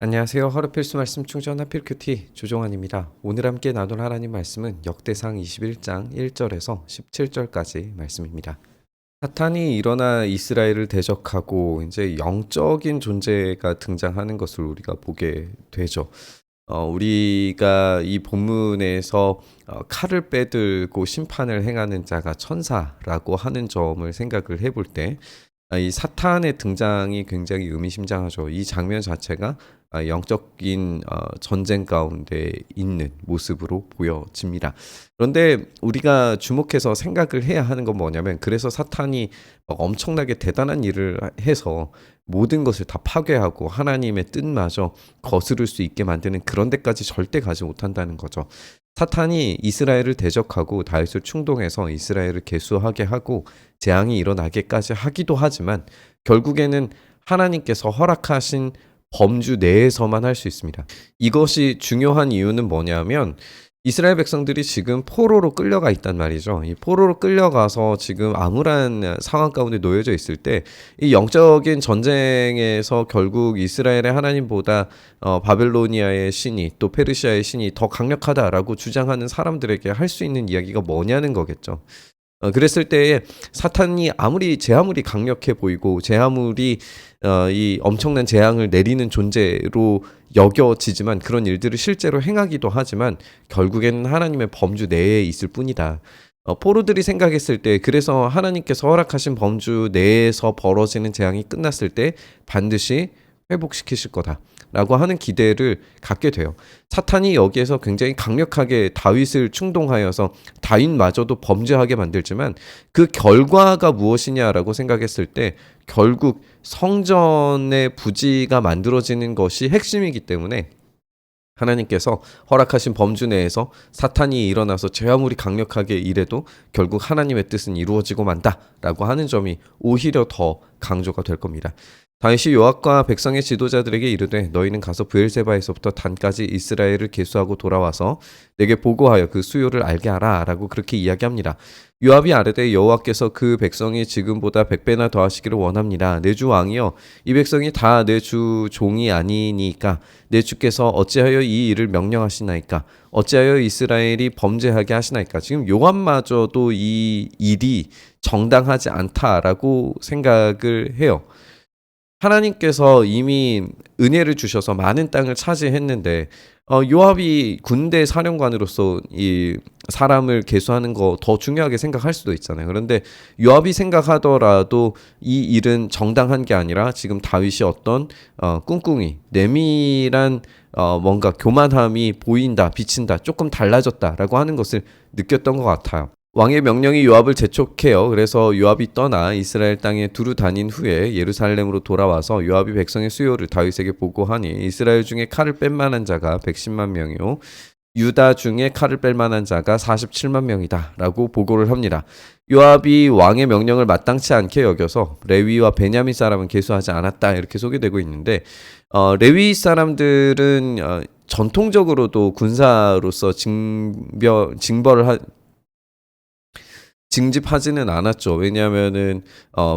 안녕하세요. 하루 필수 말씀 충전 하필 큐티 조종환입니다. 오늘 함께 나눌 하나님 말씀은 역대상 21장 1절에서 17절까지 말씀입니다. 사탄이 일어나 이스라엘을 대적하고 이제 영적인 존재가 등장하는 것을 우리가 보게 되죠. 우리가 이 본문에서 칼을 빼들고 심판을 행하는 자가 천사라고 하는 점을 생각을 해볼 때 이 사탄의 등장이 굉장히 의미심장하죠. 이 장면 자체가 영적인 전쟁 가운데 있는 모습으로 보여집니다. 그런데 우리가 주목해서 생각을 해야 하는 건 뭐냐면, 그래서 사탄이 엄청나게 대단한 일을 해서 모든 것을 다 파괴하고 하나님의 뜻마저 거스를 수 있게 만드는 그런 데까지 절대 가지 못한다는 거죠. 사탄이 이스라엘을 대적하고 다윗을 충동해서 이스라엘을 계수하게 하고 재앙이 일어나게까지 하기도 하지만, 결국에는 하나님께서 허락하신 범주 내에서만 할 수 있습니다. 이것이 중요한 이유는 뭐냐면, 이스라엘 백성들이 지금 포로로 끌려가 있단 말이죠. 이 포로로 끌려가서 지금 암울한 상황 가운데 놓여져 있을 때, 이 영적인 전쟁에서 결국 이스라엘의 하나님보다 바벨로니아의 신이, 또 페르시아의 신이 더 강력하다라고 주장하는 사람들에게 할 수 있는 이야기가 뭐냐는 거겠죠. 그랬을 때에 사탄이 제 아무리 강력해 보이고 제 아무리 이 엄청난 재앙을 내리는 존재로 여겨지지만, 그런 일들을 실제로 행하기도 하지만 결국에는 하나님의 범주 내에 있을 뿐이다. 포로들이 생각했을 때, 그래서 하나님께서 허락하신 범주 내에서 벌어지는 재앙이 끝났을 때 반드시 회복시키실 거다 라고 하는 기대를 갖게 돼요. 사탄이 여기에서 굉장히 강력하게 다윗을 충동하여서 다윗마저도 범죄하게 만들지만, 그 결과가 무엇이냐라고 생각했을 때 결국 성전의 부지가 만들어지는 것이 핵심이기 때문에, 하나님께서 허락하신 범주 내에서 사탄이 일어나서 제 아무리 강력하게 일해도 결국 하나님의 뜻은 이루어지고 만다라고 하는 점이 오히려 더 강조가 될 겁니다. 다윗이 요압과 백성의 지도자들에게 이르되, 너희는 가서 브엘세바에서부터 단까지 이스라엘을 계수하고 돌아와서 내게 보고하여 그 수요를 알게 하라 라고 그렇게 이야기합니다. 요압이 아뢰되, 여호와께서 그 백성이 지금보다 100배나 더하시기를 원합니다. 내 주 왕이여, 이 백성이 다 내 주 종이 아니니까 내 주께서 어찌하여 이 일을 명령하시나이까? 어찌하여 이스라엘이 범죄하게 하시나이까? 지금 요압마저도 이 일이 정당하지 않다라고 생각을 해요. 하나님께서 이미 은혜를 주셔서 많은 땅을 차지했는데, 요압이 군대 사령관으로서 이 사람을 계수하는 거 더 중요하게 생각할 수도 있잖아요. 그런데 요압이 생각하더라도 이 일은 정당한 게 아니라 지금 다윗이 어떤 꿍꿍이 내밀한 뭔가 교만함이 보인다, 비친다, 조금 달라졌다라고 하는 것을 느꼈던 것 같아요. 왕의 명령이 요압을 재촉해요. 그래서 요압이 떠나 이스라엘 땅에 두루 다닌 후에 예루살렘으로 돌아와서 요압이 백성의 수요를 다윗에게 보고하니, 이스라엘 중에 칼을 뺄 만한 자가 110만 명이요 유다 중에 칼을 뺄 만한 자가 47만 명이다 라고 보고를 합니다. 요압이 왕의 명령을 마땅치 않게 여겨서 레위와 베냐민 사람은 계수하지 않았다, 이렇게 소개되고 있는데, 레위 사람들은 전통적으로도 군사로서 징집하지는 않았죠. 왜냐하면은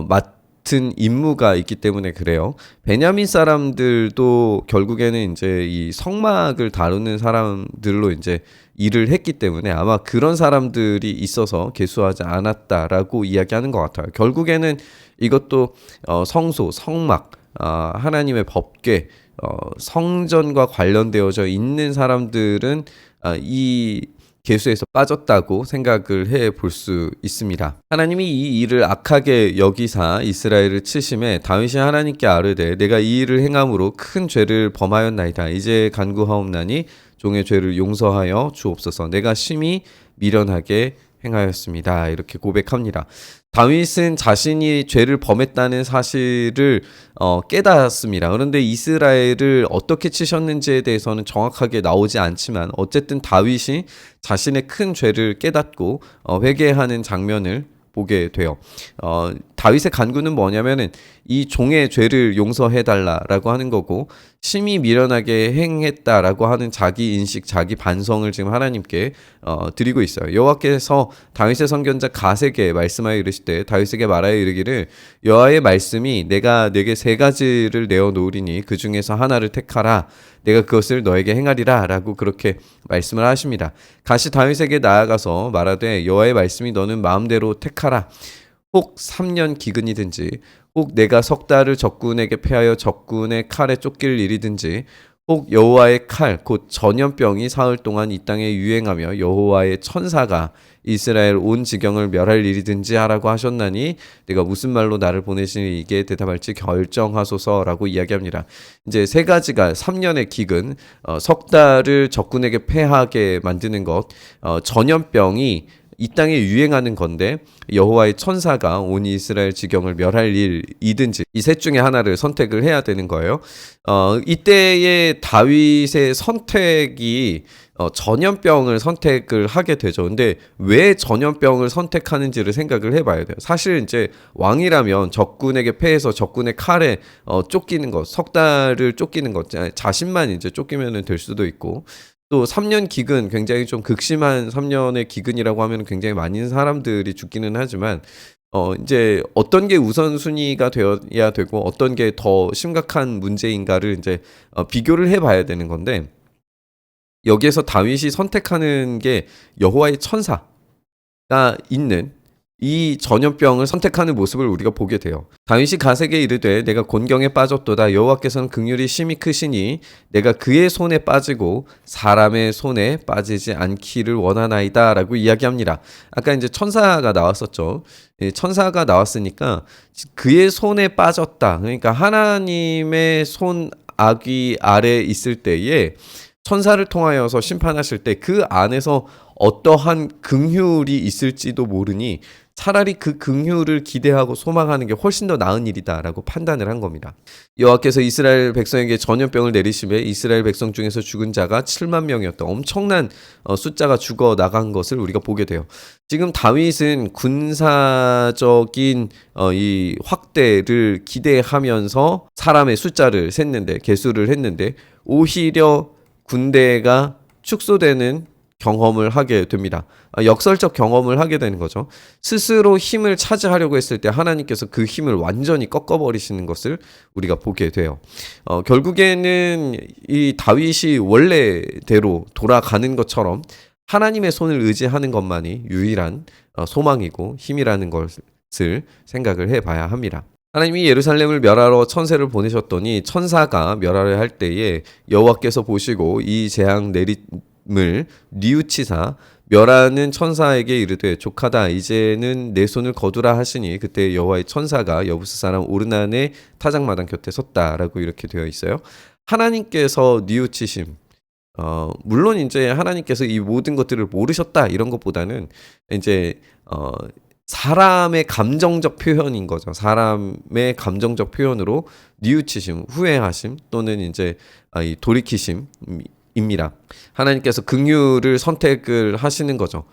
맡은 임무가 있기 때문에 그래요. 베냐민 사람들도 결국에는 이제 이 성막을 다루는 사람들로 이제 일을 했기 때문에 아마 그런 사람들이 있어서 계수하지 않았다라고 이야기하는 것 같아요. 결국에는 이것도 성소, 성막, 하나님의 법궤, 성전과 관련되어져 있는 사람들은 이 계수에서 빠졌다고 생각을 해 볼 수 있습니다. 하나님이 이 일을 악하게 여기사 이스라엘을 치심에 다윗이 하나님께 아뢰되, 내가 이 일을 행함으로 큰 죄를 범하였나이다. 이제 간구하옵나니 종의 죄를 용서하여 주옵소서. 내가 심히 미련하게 행하였습니다. 이렇게 고백합니다. 다윗은 자신이 죄를 범했다는 사실을 깨닫습니다. 그런데 이스라엘을 어떻게 치셨는지에 대해서는 정확하게 나오지 않지만, 어쨌든 다윗이 자신의 큰 죄를 깨닫고 회개하는 장면을 보게 돼요. 다윗의 간구는 뭐냐면은, 이 종의 죄를 용서해달라라고 하는 거고, 심히 미련하게 행했다라고 하는 자기 인식, 자기 반성을 지금 하나님께 드리고 있어요. 여호와께서 다윗의 선견자 갓에게 말씀하여 이르시되 다윗에게 말하여 이르기를 여호와의 말씀이 내가 네게 세 가지를 내어 놓으리니 그 중에서 하나를 택하라. 내가 그것을 너에게 행하리라 라고 그렇게 말씀을 하십니다. 갓이 다윗에게 나아가서 말하되 여호와의 말씀이 너는 마음대로 택하라. 혹 3년 기근이든지 혹 내가 석 달을 적군에게 패하여 적군의 칼에 쫓길 일이든지 혹 여호와의 칼 곧 전염병이 사흘 동안 이 땅에 유행하며 여호와의 천사가 이스라엘 온 지경을 멸할 일이든지 하라고 하셨나니 내가 무슨 말로 나를 보내시니 이게 대답할지 결정하소서라고 이야기합니다. 이제 세 가지가 3년의 기근, 석 달을 적군에게 패하게 만드는 것, 전염병이 이 땅에 유행하는 건데 여호와의 천사가 온 이스라엘 지경을 멸할 일이든지 이 셋 중에 하나를 선택을 해야 되는 거예요. 이때의 다윗의 선택이 전염병을 선택을 하게 되죠. 근데 왜 전염병을 선택하는지를 생각을 해봐야 돼요. 사실 이제 왕이라면 적군에게 패해서 적군의 칼에 쫓기는 것, 석 달을 쫓기는 것, 자신만 이제 쫓기면 될 수도 있고, 또 3년 기근, 굉장히 좀 극심한 3년의 기근이라고 하면 굉장히 많은 사람들이 죽기는 하지만 이제 어떤 게 우선순위가 되어야 되고 어떤 게 더 심각한 문제인가를 이제 비교를 해봐야 되는 건데, 여기에서 다윗이 선택하는 게 여호와의 천사가 있는 이 전염병을 선택하는 모습을 우리가 보게 돼요. 다윗이 갓에게 이르되 내가 곤경에 빠졌도다. 여호와께서는 긍휼이 심히 크시니 내가 그의 손에 빠지고 사람의 손에 빠지지 않기를 원하나이다 라고 이야기합니다. 아까 이제 천사가 나왔었죠. 천사가 나왔으니까 그의 손에 빠졌다. 그러니까 하나님의 손 아귀 아래 있을 때에 천사를 통하여서 심판하실 때 그 안에서 어떠한 긍휼이 있을지도 모르니 차라리 그 긍휼을 기대하고 소망하는 게 훨씬 더 나은 일이다라고 판단을 한 겁니다. 여호와께서 이스라엘 백성에게 전염병을 내리심에 이스라엘 백성 중에서 죽은 자가 7만 명이었다. 엄청난 숫자가 죽어 나간 것을 우리가 보게 돼요. 지금 다윗은 군사적인 이 확대를 기대하면서 사람의 숫자를 셌는데, 개수를 했는데 오히려 군대가 축소되는 경험을 하게 됩니다. 역설적 경험을 하게 되는 거죠. 스스로 힘을 차지하려고 했을 때 하나님께서 그 힘을 완전히 꺾어버리시는 것을 우리가 보게 돼요. 결국에는 이 다윗이 원래대로 돌아가는 것처럼 하나님의 손을 의지하는 것만이 유일한 소망이고 힘이라는 것을 생각을 해봐야 합니다. 하나님이 예루살렘을 멸하러 천사를 보내셨더니 천사가 멸하려 할 때에 여호와께서 보시고 이 재앙 내림을 뉘우치사 멸하는 천사에게 이르되 족하다 이제는 내 손을 거두라 하시니 그때 여호와의 천사가 여부스 사람 오르난의 타작마당 곁에 섰다라고 이렇게 되어 있어요. 하나님께서 뉘우치심, 물론 이제 하나님께서 이 모든 것들을 모르셨다 이런 것보다는 이제 사람의 감정적 표현인 거죠. 사람의 감정적 표현으로 뉘우치심, 후회하심 또는 이제 이 돌이키심입니다. 하나님께서 긍휼을 선택을 하시는 거죠.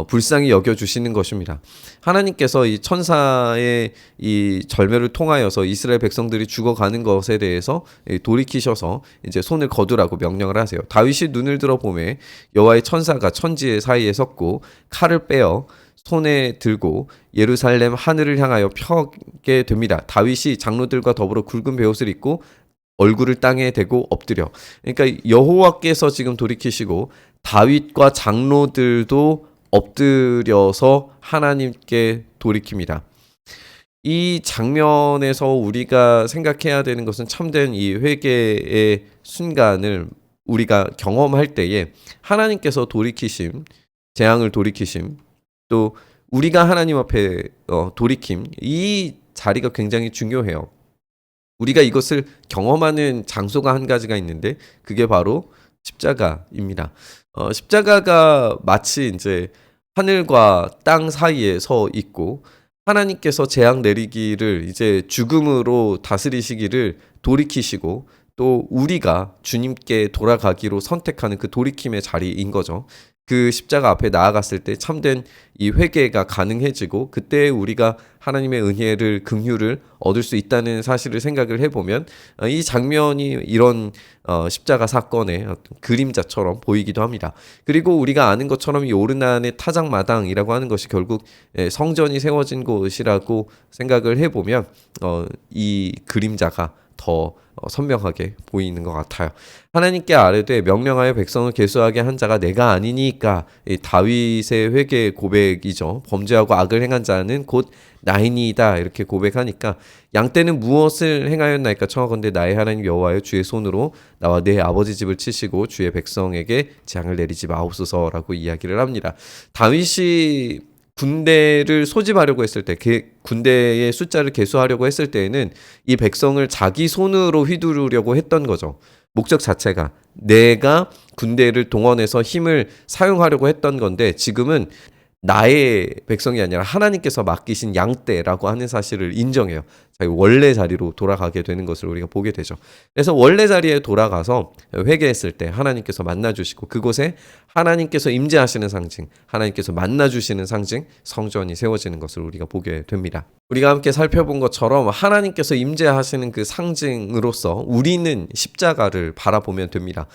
불쌍히 여겨주시는 것입니다. 하나님께서 이 천사의 이 절멸을 통하여서 이스라엘 백성들이 죽어가는 것에 대해서 돌이키셔서 이제 손을 거두라고 명령을 하세요. 다윗이 눈을 들어 보매 여호와의 천사가 천지 사이에 섰고 칼을 빼어 손에 들고 예루살렘 하늘을 향하여 펴게 됩니다. 다윗이 장로들과 더불어 굵은 베옷을 입고 얼굴을 땅에 대고 엎드려. 그러니까 여호와께서 지금 돌이키시고 다윗과 장로들도 엎드려서 하나님께 돌이킵니다. 이 장면에서 우리가 생각해야 되는 것은 참된 이 회개의 순간을 우리가 경험할 때에 하나님께서 돌이키심, 재앙을 돌이키심, 또 우리가 하나님 앞에 돌이킴, 이 자리가 굉장히 중요해요. 우리가 이것을 경험하는 장소가 한 가지가 있는데 그게 바로 십자가입니다. 십자가가 마치 이제 하늘과 땅 사이에 서 있고 하나님께서 재앙 내리기를 이제 죽음으로 다스리시기를 돌이키시고 또 우리가 주님께 돌아가기로 선택하는 그 돌이킴의 자리인 거죠. 그 십자가 앞에 나아갔을 때 참된 이 회개가 가능해지고 그때 우리가 하나님의 은혜를 긍휼을 얻을 수 있다는 사실을 생각을 해보면 이 장면이 이런 십자가 사건의 어떤 그림자처럼 보이기도 합니다. 그리고 우리가 아는 것처럼 이 오르난의 타작마당이라고 하는 것이 결국 성전이 세워진 곳이라고 생각을 해보면 이 그림자가 더 선명하게 보이는 것 같아요. 하나님께 아뢰되 명령하여 백성을 계수하게 한 자가 내가 아니니까. 이 다윗의 회개 고백이죠. 범죄하고 악을 행한 자는 곧 나이니이다 이렇게 고백하니까 양떼는 무엇을 행하였나이까 청하건대 나의 하나님 여호와여 주의 손으로 나와 내 아버지 집을 치시고 주의 백성에게 재앙을 내리지 마옵소서라고 이야기를 합니다. 다윗이 군대를 소집하려고 했을 때 군대의 숫자를 계수하려고 했을 때에는 이 백성을 자기 손으로 휘두르려고 했던 거죠. 목적 자체가 내가 군대를 동원해서 힘을 사용하려고 했던 건데 지금은 나의 백성이 아니라 하나님께서 맡기신 양떼라고 하는 사실을 인정해요. 자기 원래 자리로 돌아가게 되는 것을 우리가 보게 되죠. 그래서 원래 자리에 돌아가서 회개했을 때 하나님께서 만나주시고 그곳에 하나님께서 임재하시는 상징, 하나님께서 만나주시는 상징, 성전이 세워지는 것을 우리가 보게 됩니다. 우리가 함께 살펴본 것처럼 하나님께서 임재하시는 그 상징으로서 우리는 십자가를 바라보면 됩니다.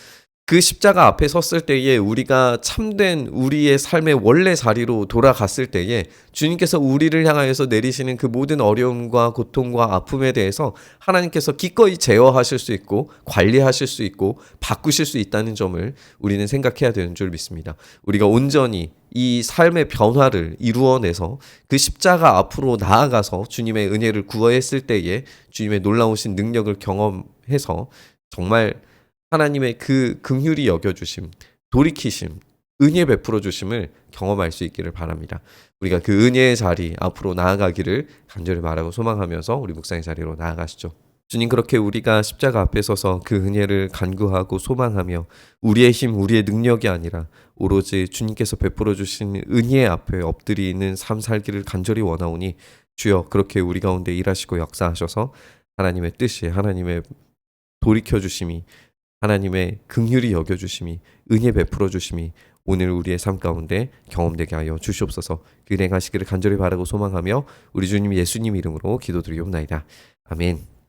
그 십자가 앞에 섰을 때에 우리가 참된 우리의 삶의 원래 자리로 돌아갔을 때에 주님께서 우리를 향하여서 내리시는 그 모든 어려움과 고통과 아픔에 대해서 하나님께서 기꺼이 제어하실 수 있고 관리하실 수 있고 바꾸실 수 있다는 점을 우리는 생각해야 되는 줄 믿습니다. 우리가 온전히 이 삶의 변화를 이루어내서 그 십자가 앞으로 나아가서 주님의 은혜를 구하였을 때에 주님의 놀라우신 능력을 경험해서 정말 하나님의 그 긍휼히 여겨주심, 돌이키심, 은혜 베풀어 주심을 경험할 수 있기를 바랍니다. 우리가 그 은혜의 자리 앞으로 나아가기를 간절히 바라고 소망하면서 우리 묵상의 자리로 나아가시죠. 주님, 그렇게 우리가 십자가 앞에 서서 그 은혜를 간구하고 소망하며 우리의 힘, 우리의 능력이 아니라 오로지 주님께서 베풀어 주신 은혜 앞에 엎드리는 삶 살기를 간절히 원하오니 주여 그렇게 우리 가운데 일하시고 역사하셔서 하나님의 뜻이, 하나님의 돌이켜 주심이, 하나님의 긍휼히 여겨주심이, 은혜 베풀어 주심이 오늘 우리의 삶 가운데 경험되게 하여 주시옵소서. 그 행하시기를 간절히 바라고 소망하며 우리 주님 예수님 이름으로 기도드리옵나이다. 아멘.